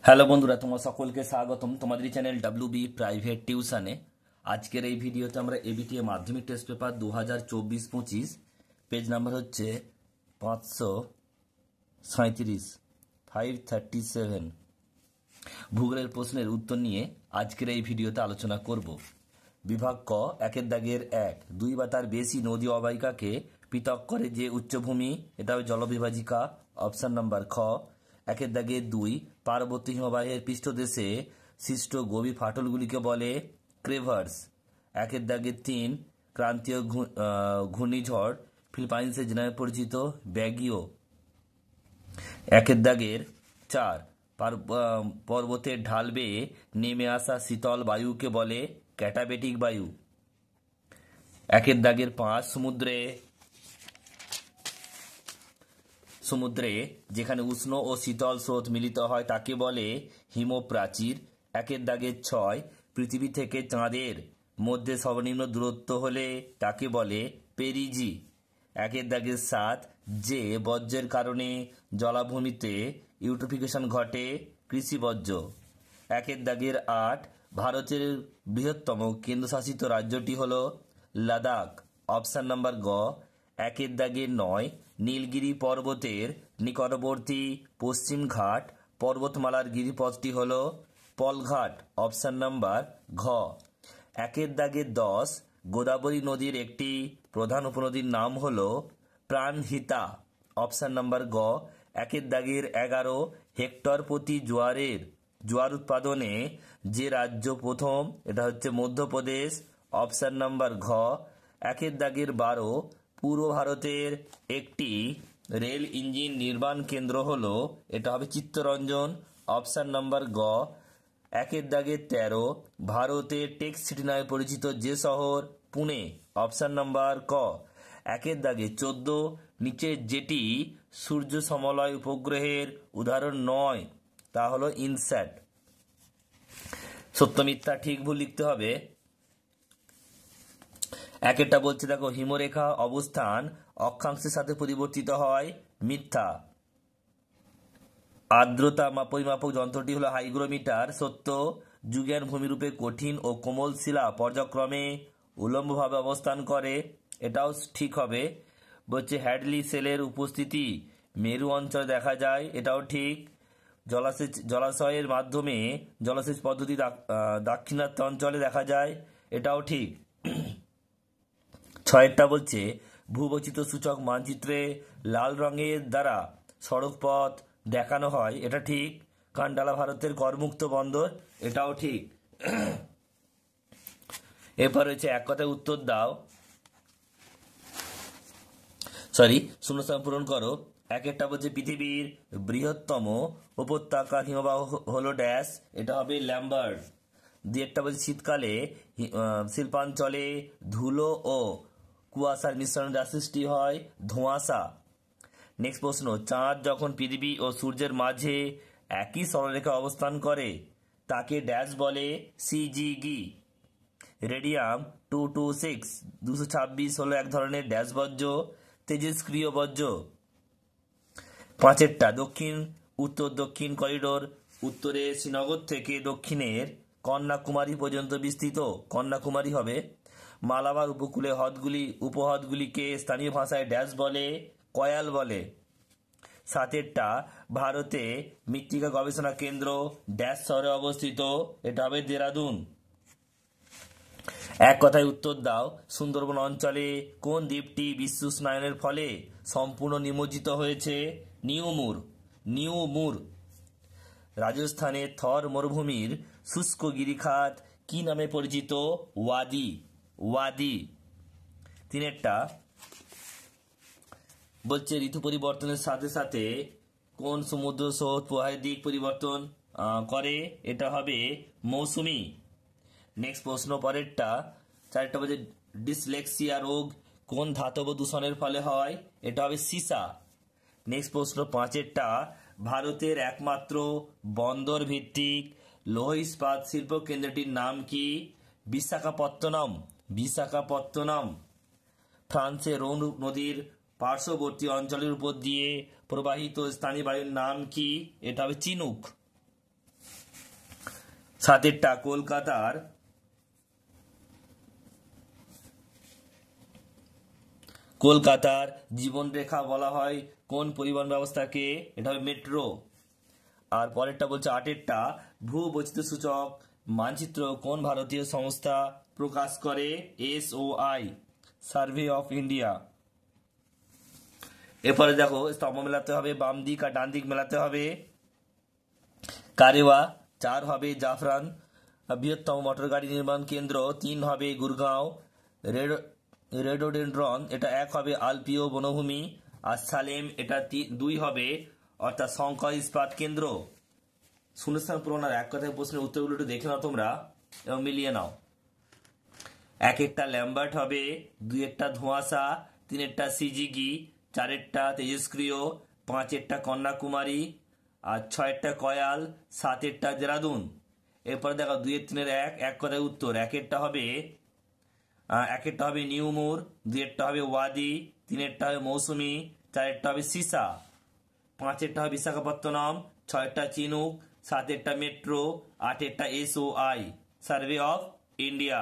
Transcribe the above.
Hello বন্ধুরা, তোমার সকলকে স্বাগতম তোমাদের চ্যানেল ডাব্লিউবি প্রাইভেট টিউশনে। আজকের এই ভিডিওতে আমরা এবিটিএ মাধ্যমিক টেস্ট পেপার 2024-25 পেজ নাম্বার হচ্ছে 537 537 ভূগোলের প্রশ্নের উত্তর নিয়ে আজকের এই ভিডিওতে আলোচনা করব। বিভাগ ক, একের দাগের 1, 2 বা তার বেশি নদী অববাহিকাকে পৃথক করে যে উচ্চভূমি, এটা হবে জলবিভাজিকা। অপশন নাম্বার খ। একের দাগের 2, পার্বত্য হিমবাহের পৃষ্ঠদেশে সৃষ্ট গভীর ফাটলগুলিকে বলে ক্রেভার্স। একের দাগের 3, ক্রান্তীয় ঘূর্ণিঝড় ফিলিপাইন্সের যে নামে পরিচিত ব্যাগিও। একের দাগের 4, পর্বতের ঢাল বেয়ে নেমে আসা শীতল বায়ুকে বলে ক্যাটাবেটিক বায়ু। একের দাগের 5, সমুদ্রে যেখানে উষ্ণ ও শীতল স্রোত মিলিত হয় তাকে বলে হিমপ্রাচীর। একের দাগের 6, পৃথিবী থেকে চাঁদের মধ্যে সর্বনিম্ন দূরত্ব হলে তাকে বলে পেরিজি। একের দাগের 7, যে বর্জ্যের কারণে জলাভূমিতে ইউট্রোফিকেশন ঘটে কৃষি বর্জ্য। একের দাগের 8, ভারতের বৃহত্তম কেন্দ্রশাসিত রাজ্যটি হল লাদাখ। অপশন নাম্বার গ। একের দাগের 9, নীলগিরি পর্বতের নিকটবর্তী পশ্চিম ঘাট পর্বতমালার গিরিপথটি হল পলঘাট। অপশন নাম্বার ঘ। একের দাগের 10, গোদাবরী নদীর একটি প্রধান উপনদীর নাম হল প্রাণহিতা। অপশন নাম্বার গ। একের দাগের 11, হেক্টর প্রতি জোয়ার উৎপাদনে যে রাজ্য প্রথম, এটা হচ্ছে মধ্যপ্রদেশ। অপশন নাম্বার ঘ। একের দাগের 12, পূর্ব ভারতের একটি রেল ইঞ্জিন নির্মাণ কেন্দ্র হলো, এটা হবে চিত্তরঞ্জন। অপশন নাম্বার গ। একের দাগের 13, ভারতের টেক সিটি নামে পরিচিত যে শহর পুনে। অপশন নাম্বার ক। একের দাগে 14, নিচের যেটি সূর্য সমলয় উপগ্রহের উদাহরণ নয় তা হলো ইনস্যাট। সত্য মিথ্যা ঠিক ভুল লিখতে হবে। একেরটা বলছে দেখো, হিমরেখা অবস্থান অক্ষাংশের সাথে পরিবর্তিত হয়, মিথ্যা। আর্দ্রতা পরিমাপক যন্ত্রটি হলো হাইগ্রোমিটার, সত্য। যুগের ভূমিরূপে কঠিন ও কোমল শিলা পর্যায়ক্রমে উলম্বভাবে অবস্থান করে, এটাও ঠিক হবে। বলছে হ্যাডলি সেলের উপস্থিতি মেরু অঞ্চলে দেখা যায়, এটাও ঠিক। জলাশয়ের মাধ্যমে জলসেচ পদ্ধতি দাক্ষিণাত্য অঞ্চলে দেখা যায়, এটাও ঠিক। 6টা বলছে ভূবৈচিত্র্য সূচক মানচিত্রে লাল রঙের দ্বারা সড়ক পথ দেখানো হয়, এটা ঠিক। কান্ডালা ভারতের করমুক্ত বন্দর, এটাও ঠিক। এরপর হচ্ছে এক কথায় উত্তর দাও, শূন্যস্থান পূরণ করো। একেরটা বলছে পৃথিবীর বৃহত্তম উপত্যকার হিমবাহ হলো ড্যাশ, এটা হবে ল্যাম্বার্ট। দুইটা বলছে শীতকালে শিল্পাঞ্চলে ধুলো ও কুয়াশার মিশ্রণে যা সৃষ্টি হয় ধোঁয়াশা। নেক্সট প্রশ্ন, চাঁদ যখন পৃথিবী ও সূর্যের মাঝে একই সরলরেখা অবস্থান করে তাকে ড্যাশ বলে সিজিগি। রেডিয়াম 226 226 হলো এক ধরনের ড্যাশ বর্জ্য, তেজস্ক্রিয় বর্জ্য। 5টা দক্ষিণ উত্তর দক্ষিণ করিডোর উত্তরে শ্রীনগর থেকে দক্ষিণের কন্যাকুমারী পর্যন্ত বিস্তৃত, কন্যাকুমারী হবে। মালাবার উপকূলে উপহ্রদগুলিকে স্থানীয় ভাষায় ড্যাশ বলে, কয়াল বলে। 7টা ভারতে মৃত্তিকা গবেষণা কেন্দ্র ড্যাশ শহরে অবস্থিত, এটা হবে দেরাদুন। এক কথায় উত্তর দাও, সুন্দরবন অঞ্চলে কোন দ্বীপটি বিশ্ব উষ্ণায়নের ফলে সম্পূর্ণ নিমজ্জিত হয়েছে? নিউমুর। রাজস্থানের থর মরুভূমির শুষ্ক গিরিখাত কি নামে পরিচিত? ওয়াদি। 3টা বলছে ঋতু পরিবর্তনের সাথে সাথে কোন সমুদ্র স্রোত প্রবাহের দিক পরিবর্তন করে? এটা হবে মৌসুমি। নেক্সট প্রশ্ন পরেরটা, 4টা বলছে ডিসলেক্সিয়া রোগ কোন ধাতব দূষণের ফলে হয়? এটা হবে সীসা। নেক্সট প্রশ্ন 5টা, ভারতের একমাত্র বন্দর ভিত্তিক লৌহ ইস্পাত শিল্প কেন্দ্রটির নাম কি? বিশাখাপত্তনম। ফ্রান্সের রোন নদীর পার্শ্ববর্তী অঞ্চলের উপর দিয়ে প্রবাহিত স্থানীয় বায়ুর নাম কি? এটা হবে চিনুক। সাতেরটা কলকাতার জীবনরেখা বলা হয় কোন পরিবহন ব্যবস্থাকে? এটা হবে মেট্রো। আর পরেরটা বলছে আটেরটা ভূবৈচিত্র্য সূচক মানচিত্র কোন ভারতীয় সংস্থা প্রকাশ করে? SOI, survey of India. এরপরে দেখো স্তম্ভ মেলাতে হবে বাম দিক আর ডান দিক মেলাতে হবে। কারেওয়া, 4 হবে জাফরান বৃহত্তম মোটর গাড়ি নির্মাণ কেন্দ্র, 3 হবে গুরগাঁও। রেডোডেন্ড্রন এটা 1 হবে আলপিও বনভূমি। আর সালেম এটা 2 হবে, অর্থাৎ শঙ্কর ইস্পাত কেন্দ্র। শূন্যস্থান পূরণ আর এক কথায় প্রশ্নের উত্তরগুলো একটু দেখে নাও তোমরা এবং মিলিয়ে নাও। 1 ল্যাম্বার্ট হবে, 2 ধোঁয়াশা, 3 সিজিগি, 4 তেজস্ক্রিয়, 5 কন্যাকুমারী, আর 6 কয়াল, 7 দেরাদুন। এরপরে দেখো 2 এর 3 এর 1 কথায় উত্তর। 1 হবে নিউমুর, 2 হবে ওয়াদি, 3 হবে মৌসুমি, 4 হবে সিসা, 5 হবে Visakhapatnam, 6 চিনুক, 7 metro, 8 SOI, survey of India.